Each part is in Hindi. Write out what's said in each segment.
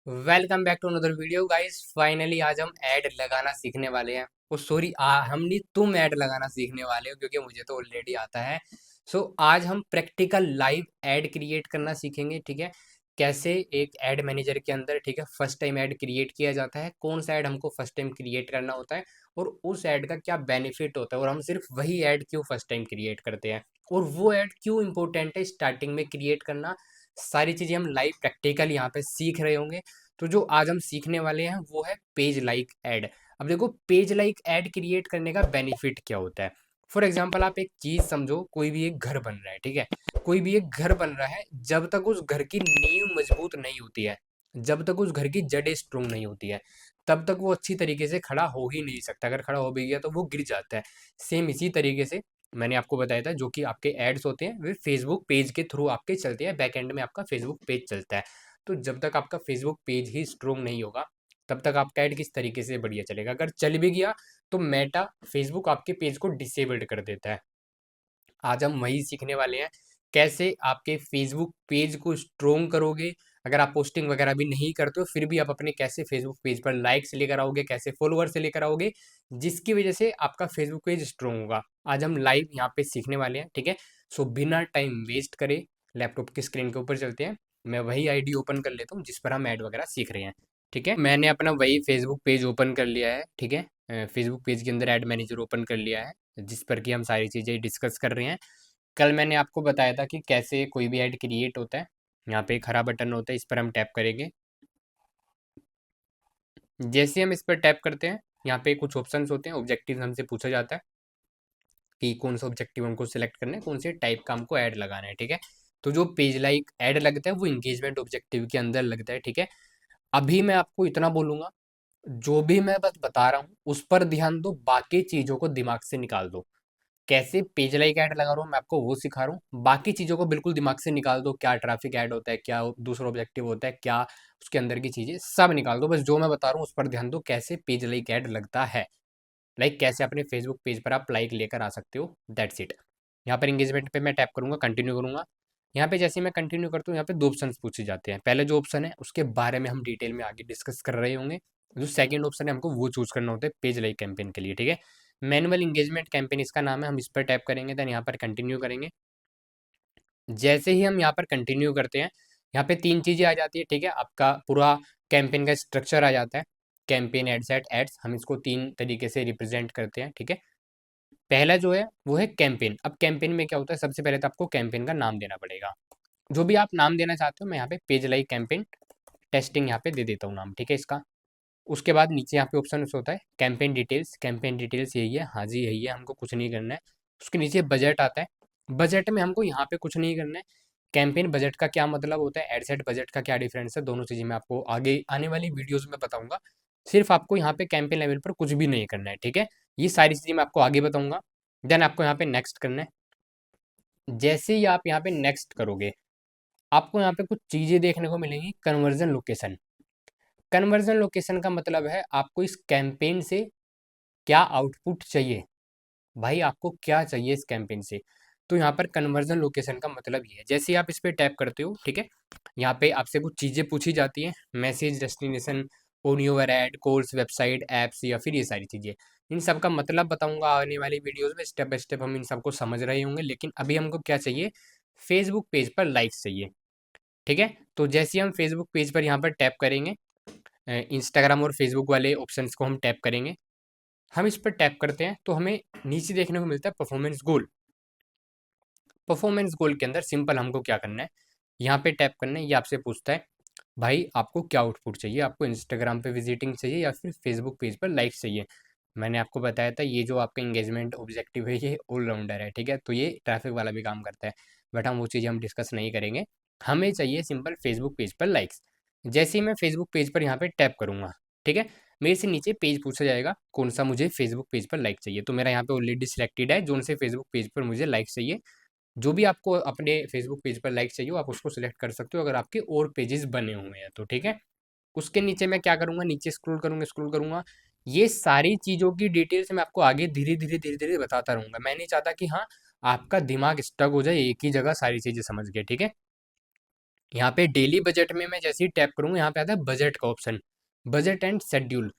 Welcome back to another video guys. Finally आज हम ऐड लगाना सीखने वाले हैं। ओ सॉरी, हम नहीं, तुम ऐड लगाना सीखने वाले हो क्योंकि मुझे तो ऑलरेडी आता है। आज हम प्रैक्टिकल लाइव ऐड क्रिएट करना सीखेंगे। ठीक है, कैसे एक ऐड मैनेजर के अंदर, ठीक है, फर्स्ट टाइम ऐड क्रिएट किया जाता है, कौन सा ऐड हमको फर्स्ट टाइम क्रिएट करना होता है और उस ऐड का क्या बेनिफिट होता है और हम सिर्फ वही ऐड क्यों फर्स्ट टाइम क्रिएट करते हैं और वो ऐड क्यों इंपॉर्टेंट है स्टार्टिंग में क्रिएट करना। सारी चीज़ें हम लाइव प्रैक्टिकल यहाँ पे सीख रहे होंगे। तो जो आज हम सीखने वाले हैं वो है पेज लाइक ऐड। अब देखो, पेज लाइक ऐड क्रिएट करने का बेनिफिट क्या होता है। फॉर एग्जाम्पल, आप एक चीज समझो, कोई भी एक घर बन रहा है, ठीक है, कोई भी एक घर बन रहा है, जब तक उस घर की नींव मजबूत नहीं होती है, जब तक उस घर की जड़ें स्ट्रोंग नहीं होती है, तब तक वो अच्छी तरीके से खड़ा हो ही नहीं सकता। अगर खड़ा हो भी गया तो वो गिर जाता है। सेम इसी तरीके से मैंने आपको बताया था, जो कि आपके एड्स होते हैं वे फेसबुक पेज के थ्रू आपके चलते हैं, बैक एंड में आपका फेसबुक पेज चलता है। तो जब तक आपका फेसबुक पेज ही स्ट्रोंग नहीं होगा, तब तक आपका ऐड किस तरीके से बढ़िया चलेगा। अगर चल भी गया तो मेटा फेसबुक आपके पेज को डिसेबल्ड कर देता है। आज हम वही सीखने वाले हैं, कैसे आपके फेसबुक पेज को स्ट्रोंग करोगे। अगर आप पोस्टिंग वगैरह भी नहीं करते हो फिर भी आप अपने कैसे फेसबुक पेज पर लाइक्स लेकर आओगे, कैसे फॉलोअर से लेकर आओगे, जिसकी वजह से आपका फेसबुक पेज स्ट्रोंग होगा। आज हम लाइव यहाँ पे सीखने वाले हैं। ठीक है, बिना टाइम वेस्ट करे लैपटॉप की स्क्रीन के ऊपर चलते हैं। मैं वही आईडी ओपन कर लेता हूँ जिस पर हम ऐड वगैरह सीख रहे हैं। ठीक है, मैंने अपना वही फेसबुक पेज ओपन कर लिया है। ठीक है, फेसबुक पेज के अंदर ऐड मैनेजर ओपन कर लिया है, जिस पर कि हम सारी चीज़ें डिस्कस कर रहे हैं। कल मैंने आपको बताया था कि कैसे कोई भी ऐड क्रिएट होता है। यहाँ पे एक हरा बटन होता है, इस पर हम टैप करेंगे। जैसे हम इस पर टैप करते हैं, यहाँ पे कुछ ऑप्शंस होते हैं, ऑब्जेक्टिव हमसे पूछा जाता है कि कौन सा ऑब्जेक्टिव हमको सिलेक्ट करना है, कौन से टाइप का हमको ऐड लगाना है। ठीक है, तो जो पेज लाइक ऐड लगता है वो इंगेजमेंट ऑब्जेक्टिव के अंदर लगता है। ठीक है, अभी मैं आपको इतना बोलूंगा, जो भी मैं बस बता रहा हूँ उस पर ध्यान दो, बाकी चीज़ों को दिमाग से निकाल दो। कैसे पेज लाइक ऐड लगा रहा हूँ मैं आपको वो सिखा रहा हूँ, बाकी चीज़ों को बिल्कुल दिमाग से निकाल दो। क्या ट्रैफिक ऐड होता है, क्या दूसरा ऑब्जेक्टिव होता है, क्या उसके अंदर की चीज़ें, सब निकाल दो। बस जो मैं बता रहा हूँ उस पर ध्यान दो, कैसे पेज लाइक ऐड लगता है। लाइक कैसे अपने फेसबुक पेज पर आप लाइक लेकर आ सकते हो, दैट्स इट। यहाँ पर इंगेजमेंट पे मैं टैप करूँगा, कंटिन्यू करूँगा। यहाँ पे जैसे ही मैं कंटिन्यू करता हूँ, यहाँ पे दो ऑप्शन पूछे जाते हैं। पहले जो ऑप्शन है उसके बारे में हम डिटेल में आगे डिस्कस कर रहे होंगे। जो सेकंड ऑप्शन है हमको वो चूज करना होता है पेज लाइक कैंपेन के लिए। ठीक है, मैनुअल इंगेजमेंट कैंपेन इसका नाम है। हम इस पर टैप करेंगे, देन यहाँ पर कंटिन्यू करेंगे। जैसे ही हम यहाँ पर कंटिन्यू करते हैं, यहाँ पे तीन चीज़ें आ जाती है। ठीक है, आपका पूरा कैंपेन का स्ट्रक्चर आ जाता है। कैंपेन एड सेट एड्स, हम इसको तीन तरीके से रिप्रेजेंट करते हैं। ठीक है, पहला जो है वो है कैंपेन। अब कैंपेन में क्या होता है, सबसे पहले तो आपको कैंपेन का नाम देना पड़ेगा। जो भी आप नाम देना चाहते हो, मैं यहाँ पे पेज लाइक कैंपेन टेस्टिंग यहाँ पे दे देता हूँ नाम। ठीक है, इसका उसके बाद नीचे यहाँ पे ऑप्शन होता है कैंपेन डिटेल्स। कैंपेन डिटेल्स यही है, हाँ जी यही है, हमको कुछ नहीं करना है। उसके नीचे बजट आता है, बजट में हमको यहाँ पे कुछ नहीं करना है। कैंपेन बजट का क्या मतलब होता है, एडसेट बजट का क्या डिफरेंस है, दोनों चीज़ें मैं आपको आगे आने वाली वीडियोज़ में बताऊंगा। सिर्फ आपको यहाँ पे कैंपेन लेवल पर कुछ भी नहीं करना है। ठीक है, ये सारी चीज़ें मैं आपको आगे बताऊंगा। देन आपको यहाँ पे नेक्स्ट करना है। जैसे ही आप यहाँ पे नेक्स्ट करोगे, आपको यहाँ पे कुछ चीज़ें देखने को मिलेंगी। कन्वर्जन लोकेशन, कन्वर्जन लोकेशन का मतलब है आपको इस कैंपेन से क्या आउटपुट चाहिए, भाई आपको क्या चाहिए इस कैंपेन से। तो यहाँ पर कन्वर्जन लोकेशन का मतलब ये है। जैसे ही आप इस पर टैप करते हो, ठीक है, यहाँ पे आपसे कुछ चीज़ें पूछी जाती हैं, message, destination, on your add, course, website, apps, या फिर ये सारी चीज़ें। इन सब का मतलब बताऊंगा आने वाली वीडियोस में, स्टेप बाय स्टेप हम इन सबको समझ रहे होंगे। लेकिन अभी हमको क्या चाहिए, फेसबुक पेज पर लाइक्स चाहिए। ठीक है, तो जैसे ही हम फेसबुक पेज पर यहाँ पर टैप करेंगे, इंस्टाग्राम और फेसबुक वाले ऑप्शंस को हम टैप करेंगे। हम इस पर टैप करते हैं तो हमें नीचे देखने को मिलता है परफॉर्मेंस गोल। परफॉर्मेंस गोल के अंदर सिंपल हमको क्या करना है, यहाँ पे टैप करना है। ये आपसे पूछता है भाई आपको क्या आउटपुट चाहिए, आपको इंस्टाग्राम पे विजिटिंग चाहिए या फिर फेसबुक पेज पर लाइक चाहिए। मैंने आपको बताया था ये जो आपका इंगेजमेंट ऑब्जेक्टिव है ये ऑलराउंडर है। ठीक है, तो ये ट्रैफिक वाला भी काम करता है, बट हम वो चीज़ें हम डिस्कस नहीं करेंगे। हमें चाहिए सिंपल फेसबुक पेज पर लाइक्स। जैसे ही मैं फेसबुक पेज पर यहाँ पे टैप करूँगा, ठीक है, मेरे से नीचे पेज पूछा जाएगा कौन सा मुझे फेसबुक पेज पर लाइक चाहिए। तो मेरा यहाँ पे ऑलरेडी सिलेक्टेड है जो से फेसबुक पेज पर मुझे लाइक चाहिए। जो भी आपको अपने फेसबुक पेज पर लाइक चाहिए आप उसको सिलेक्ट कर सकते हो, अगर आपके और पेजेस बने हुए हैं तो। ठीक है, उसके नीचे मैं क्या करूँगा, नीचे स्क्रॉल करूँगा। ये सारी चीज़ों की डिटेल्स मैं आपको आगे धीरे धीरे बताता रहूँगा। मैं नहीं चाहता कि हाँ आपका दिमाग स्टक हो जाए एक ही जगह सारी चीज़ें समझ गए। ठीक है, यहाँ पे डेली बजट में मैं जैसे ही टैप करूँगा, यहाँ पे आता है बजट का ऑप्शन, बजट एंड शेड्यूल।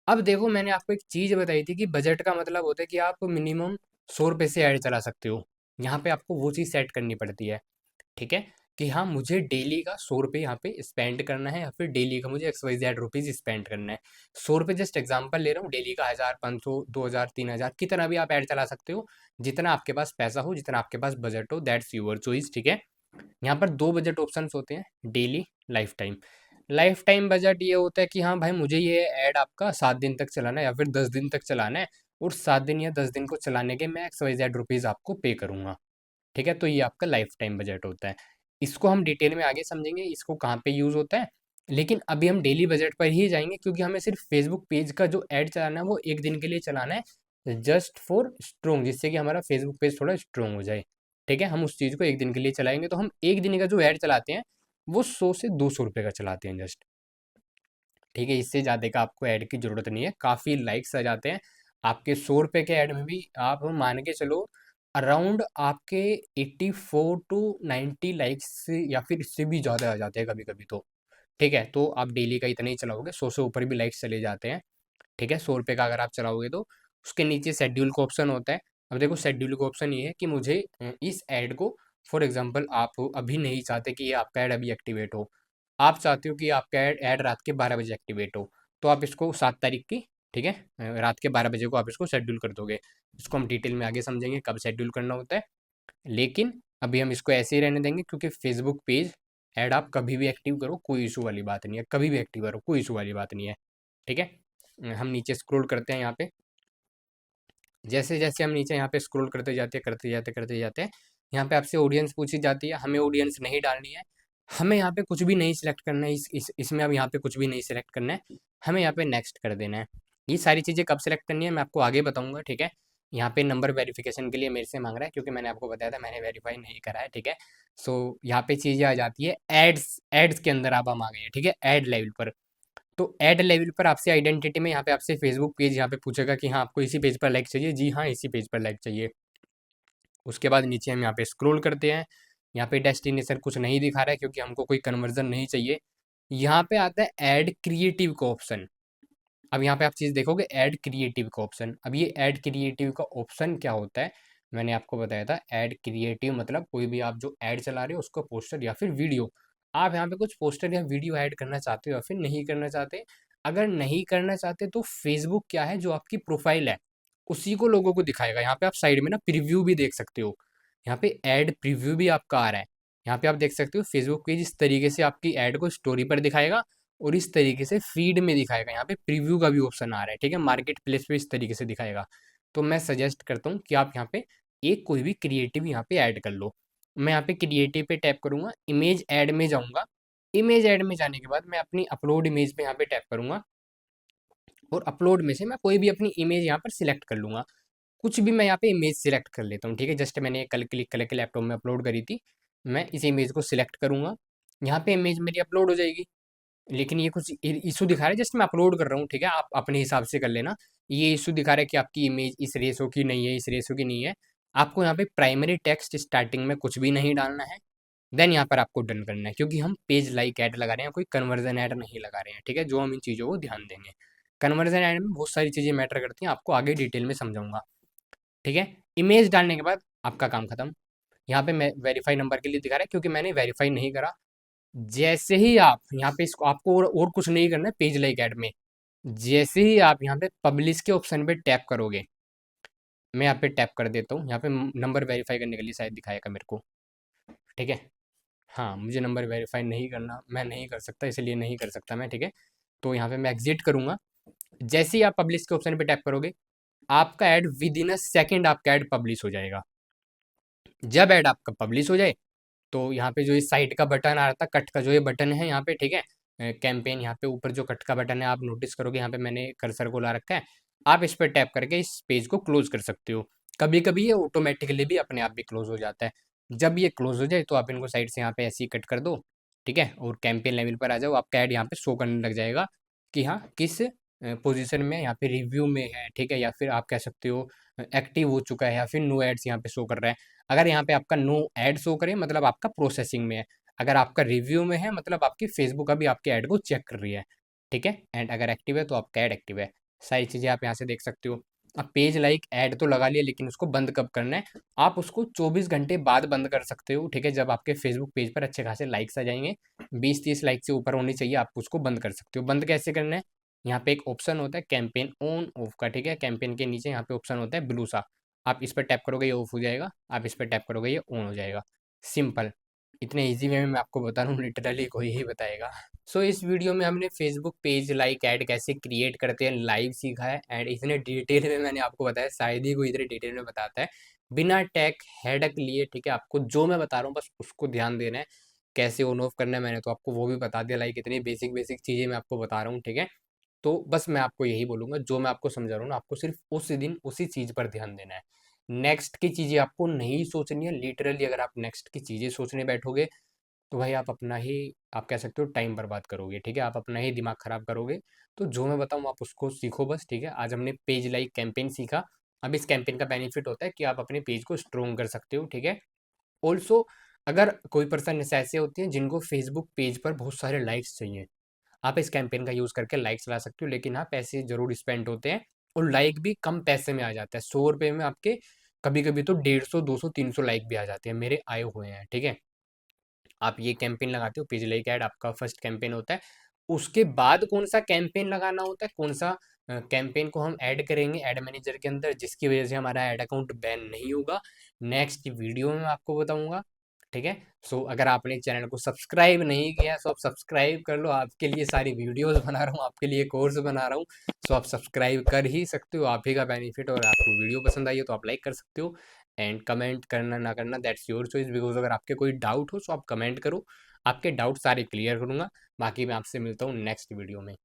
अब देखो, मैंने आपको एक चीज़ बताई थी कि बजट का मतलब होता है कि आप मिनिमम 100 रुपये से ऐड चला सकते हो। यहाँ पे आपको वो चीज़ सेट करनी पड़ती है, ठीक है, कि हाँ मुझे डेली का 100 रुपये यहाँ पे स्पेंड करना है, या फिर डेली का मुझे XYZ रुपीज़ स्पेंड करना है। 100 रुपये जस्ट एग्जांपल ले रहा हूँ, डेली का 1000, 500, 2000, 3000 कितना भी आप ऐड चला सकते हो, जितना आपके पास पैसा हो, जितना आपके पास बजट हो, दैट्स यूर चॉइस, ठीक है। यहाँ पर दो बजट ऑप्शंस होते हैं, daily, life time. Life time budget ये होता है कि हाँ भाई, मुझे ये ऐड आपका 7 दिन तक चलाना है या फिर 10 दिन तक चलाना है, और 7 दिन या 10 दिन को चलाने के मैं XYZ रुपीज़ आपको पे करूँगा, ठीक है। तो ये आपका लाइफ टाइम बजट होता है। इसको हम डिटेल में आगे समझेंगे, इसको कहाँ पे यूज़ होता है। लेकिन अभी हम डेली बजट पर ही जाएंगे, क्योंकि हमें सिर्फ फेसबुक पेज का जो ऐड चलाना है वो एक दिन के लिए चलाना है, जस्ट फॉर स्ट्रोंग, जिससे कि हमारा फेसबुक पेज थोड़ा स्ट्रोंग हो जाए, ठीक है। हम उस चीज़ को एक दिन के लिए चलाएंगे, तो हम एक दिन का जो ऐड चलाते हैं वो 100 से 200 रुपये का चलाते हैं जस्ट, ठीक है। इससे ज़्यादा का आपको ऐड की ज़रूरत नहीं है, काफ़ी लाइक्स आ जाते हैं आपके 100 रुपये के ऐड में भी। आप मान के चलो अराउंड आपके 84 to 90 लाइक्स, या फिर इससे भी ज़्यादा आ जाते हैं कभी कभी तो, ठीक है। तो आप डेली का इतना ही चलाओगे, 100 से ऊपर भी लाइक्स चले जाते हैं, ठीक है। 100 रुपये का अगर आप चलाओगे तो उसके नीचे शेड्यूल का ऑप्शन होता है। अब देखो, शेड्यूल का ऑप्शन ये है कि मुझे इस ऐड को, फॉर एग्जांपल आप अभी नहीं चाहते कि ये आपका ऐड अभी एक्टिवेट हो, आप चाहते हो कि आपका ऐड रात के 12 बजे एक्टिवेट हो, तो आप इसको 7 तारीख की, ठीक है, रात के 12 बजे को आप इसको शेड्यूल कर दोगे। इसको हम डिटेल में आगे समझेंगे कब शेड्यूल करना होता है, लेकिन अभी हम इसको ऐसे ही रहने देंगे, क्योंकि फेसबुक पेज ऐड आप कभी भी एक्टिव करो, कोई इशू वाली बात नहीं है, कभी भी एक्टिव करो, कोई इशू वाली बात नहीं है, ठीक है। हम नीचे स्क्रॉल करते हैं यहाँ पे, जैसे जैसे हम नीचे यहाँ पे स्क्रॉल करते जाते करते जाते हैं, यहाँ पे आपसे ऑडियंस पूछी जाती है, हमें ऑडियंस नहीं डालनी है, हमें यहाँ पे कुछ भी नहीं सिलेक्ट करना है, इसमें अब यहाँ पे कुछ भी नहीं सिलेक्ट करना है, हमें यहाँ पे नेक्स्ट कर देना है। ये सारी चीज़ें कब सिलेक्ट करनी है मैं आपको आगे बताऊंगा, ठीक है। यहाँ पे नंबर वेरिफिकेशन के लिए मेरे से मांग रहा है, क्योंकि मैंने आपको बताया था मैंने वेरीफाई नहीं करा है, ठीक है। सो यहाँ पे चीज़ें आ जाती है एड्स, एड्स के अंदर आप हम आ गए हैं, ठीक है, एड लेवल पर। तो ऐड लेवल पर आपसे आइडेंटिटी में यहाँ पे आपसे फेसबुक पेज यहाँ पे पूछेगा कि हाँ आपको इसी पेज पर लाइक चाहिए, जी हाँ इसी पेज पर लाइक चाहिए। उसके बाद नीचे हम यहाँ पे स्क्रॉल करते हैं, यहाँ पे डेस्टिनेशन कुछ नहीं दिखा रहा है, क्योंकि हमको कोई कन्वर्जन नहीं चाहिए। यहाँ पे आता है ऐड क्रिएटिव का ऑप्शन। अब यहाँ पे आप चीज़ देखोगे, ऐड क्रिएटिव का ऑप्शन। अब ये ऐड क्रिएटिव का ऑप्शन क्या होता है, मैंने आपको बताया था। ऐड क्रिएटिव मतलब कोई भी आप जो ऐड चला रहे हो उसका पोस्टर या फिर वीडियो, आप यहाँ पे कुछ पोस्टर या वीडियो ऐड करना चाहते हो या फिर नहीं करना चाहते। अगर नहीं करना चाहते तो फेसबुक क्या है, जो आपकी प्रोफाइल है उसी को लोगों को दिखाएगा। यहाँ पे आप साइड में ना प्रीव्यू भी देख सकते हो, यहाँ पे ऐड प्रीव्यू भी आपका आ रहा है। यहाँ पे आप देख सकते हो फेसबुक पेज इस तरीके से आपकी ऐड को स्टोरी पर दिखाएगा, और इस तरीके से फीड में दिखाएगा। यहाँ पे प्रीव्यू का भी ऑप्शन आ रहा है, ठीक है, मार्केट प्लेस पे इस तरीके से दिखाएगा। तो मैं सजेस्ट करता हूँ कि आप यहाँ पे एक कोई भी क्रिएटिव यहाँ पे ऐड कर लो। मैं यहाँ पे क्रिएटिव पे टैप करूँगा, इमेज ऐड में जाऊँगा। इमेज ऐड में जाने के बाद मैं अपनी अपलोड इमेज पे यहाँ पे टैप करूँगा, और अपलोड में से मैं कोई भी अपनी इमेज यहाँ पर सिलेक्ट कर लूँगा। कुछ भी मैं यहाँ पे इमेज सिलेक्ट कर लेता हूँ, ठीक है। जस्ट मैंने कल क्लिक करके लैपटॉप में अपलोड करी थी, मैं इस इमेज को सिलेक्ट करूँगा, यहाँ पे इमेज मेरी अपलोड हो जाएगी। लेकिन ये कुछ इशू दिखा रहा है, जस्ट मैं अपलोड कर रहा हूँ, ठीक है, आप अपने हिसाब से कर लेना। ये इशू दिखा रहा है कि आपकी इमेज इस रेशो की नहीं है, इस रेशो की नहीं है। आपको यहाँ पे प्राइमरी टेक्स्ट स्टार्टिंग में कुछ भी नहीं डालना है, देन यहाँ पर आपको डन करना है, क्योंकि हम पेज लाइक ऐड लगा रहे हैं, कोई कन्वर्जन ऐड नहीं लगा रहे हैं, ठीक है। जो हम इन चीज़ों को ध्यान देंगे, कन्वर्जन ऐड में बहुत सारी चीज़ें मैटर करती हैं, आपको आगे डिटेल में समझाऊंगा, ठीक है। इमेज डालने के बाद आपका काम खत्म। यहाँ पे मैं वेरीफाई नंबर के लिए दिखा रहा है, क्योंकि मैंने वेरीफाई नहीं करा। जैसे ही आप यहाँ पे इसको, आपको और कुछ नहीं करना है पेज लाइक ऐड में, जैसे ही आप यहाँ पे पब्लिश के ऑप्शन पे टैप करोगे, मैं यहाँ पे टैप कर देता हूँ, यहाँ पे नंबर वेरीफाई करने के लिए शायद दिखाएगा मेरे को, ठीक है। हाँ, मुझे नंबर वेरीफाई नहीं करना, मैं नहीं कर सकता, इसलिए नहीं कर सकता मैं, ठीक है। तो यहाँ पे मैं एग्जिट करूँगा। जैसे ही आप पब्लिश के ऑप्शन पे टैप करोगे, आपका add with in a second आपका ऐड पब्लिश हो जाएगा। जब ऐड आपका पब्लिश हो जाए, तो यहाँ पे जो इस साइड का बटन आ रहा था, कट का जो ये बटन है यहाँ पे, ठीक है, कैंपेन, यहाँ पे ऊपर जो कट का बटन है आप नोटिस करोगे, यहाँ पे मैंने कर्सर को ला रखा है। आप इस पर टैप करके इस पेज को क्लोज कर सकते हो। कभी कभी ये ऑटोमेटिकली भी अपने आप भी क्लोज हो जाता है। जब ये क्लोज हो जाए तो आप इनको साइड से यहाँ पे ऐसे ही कट कर दो, ठीक है, और कैंपेन लेवल पर आ जाओ। आपका ऐड यहाँ पे शो करने लग जाएगा कि हाँ किस पोजीशन में यहाँ पे रिव्यू में है, ठीक है, या फिर आप कह सकते हो एक्टिव हो चुका है, या फिर नो एड्स यहाँ पे शो कर रहा है। अगर यहाँ पे आपका नो ऐड शो करे, मतलब आपका प्रोसेसिंग में है। अगर आपका रिव्यू में है मतलब आपकी फेसबुक अभी आपके ऐड को चेक कर रही है, ठीक है। एंड अगर एक्टिव है तो आपका ऐड एक्टिव है। सारी चीज़ें आप यहाँ से देख सकते हो। अब पेज लाइक ऐड तो लगा लिया, लेकिन उसको बंद कब करना है? आप उसको 24 घंटे बाद बंद कर सकते हो, ठीक है। जब आपके फेसबुक पेज पर अच्छे खासे लाइक्स आ जाएंगे, 20-30 लाइक से ऊपर होनी चाहिए, आप उसको बंद कर सकते हो। बंद कैसे करना है? यहाँ पे एक ऑप्शन होता है कैंपेन ऑन ऑफ का, ठीक है। कैंपेन के नीचे यहाँ पे ऑप्शन होता है ब्लू सा, आप इस पर टैप करोगे ये ऑफ हो जाएगा, आप इस पर टैप करोगे ये ऑन हो जाएगा। सिंपल। इतने इजी वे में मैं आपको बता रहा हूँ, लिटरली कोई ही बताएगा। सो इस वीडियो में हमने फेसबुक पेज लाइक ऐड कैसे क्रिएट करते हैं लाइव सीखा है, एंड इतने डिटेल में मैंने आपको बताया, शायद ही कोई इतने डिटेल में बताता है बिना टैग हेडक लिए, ठीक है। आपको जो मैं बता रहा हूँ बस उसको ध्यान देना है। कैसे ऑन ऑफ करना है मैंने तो आपको वो भी बता दिया, लाइक इतनी बेसिक बेसिक चीज़ें मैं आपको बता रहा हूँ, ठीक है। तो बस मैं आपको यही बोलूँगा, जो मैं आपको समझा रहा हूँ ना, आपको सिर्फ उस दिन उसी चीज़ पर ध्यान देना है। नेक्स्ट की चीज़ें आपको नहीं सोचनी है। लिटरली अगर आप नेक्स्ट की चीज़ें सोचने बैठोगे तो भाई आप अपना ही, आप कह सकते हो टाइम बर्बाद करोगे, ठीक है। आप अपना ही दिमाग खराब करोगे। तो जो मैं बताऊँ आप उसको सीखो बस, ठीक है। आज हमने पेज लाइक कैंपेन सीखा। अब इस कैंपेन का बेनिफिट होता है कि आप अपने पेज को स्ट्रोंग कर सकते हो, ठीक है। ऑल्सो अगर कोई पर्सन ऐसे होते हैं जिनको फेसबुक पेज पर बहुत सारे लाइक्स चाहिए, आप इस कैंपेन का यूज़ करके लाइक्स ला सकते हो। लेकिन हाँ, पैसे ज़रूर स्पेंड होते हैं, और लाइक भी कम पैसे में आ जाता है। 100 रुपये में आपके कभी कभी तो 150, 200, 300 लाइक भी आ जाते हैं, मेरे आए हुए हैं, ठीक है। आप ये कैंपेन लगाते हो पेज लाइक ऐड, आपका फर्स्ट कैंपेन होता है। उसके बाद कौन सा कैंपेन लगाना होता है, कौन सा कैंपेन को हम ऐड करेंगे ऐड मैनेजर के अंदर, जिसकी वजह से हमारा ऐड अकाउंट बैन नहीं होगा, नेक्स्ट वीडियो में मैं आपको बताऊंगा, ठीक है। सो अगर आपने चैनल को सब्सक्राइब नहीं किया सो आप सब्सक्राइब कर लो, आपके लिए सारी वीडियोस बना रहा हूँ, आपके लिए कोर्स बना रहा हूँ। सो आप सब्सक्राइब कर ही सकते हो, आप ही का बेनिफिट। और आपको वीडियो पसंद आई हो तो आप लाइक कर सकते हो, एंड कमेंट करना ना करना दैट्स योर चॉइस, बिकॉज अगर आपके कोई डाउट हो तो आप कमेंट करो, आपके डाउट सारे क्लियर करूंगा। बाकी मैं आपसे मिलता हूँ नेक्स्ट वीडियो में।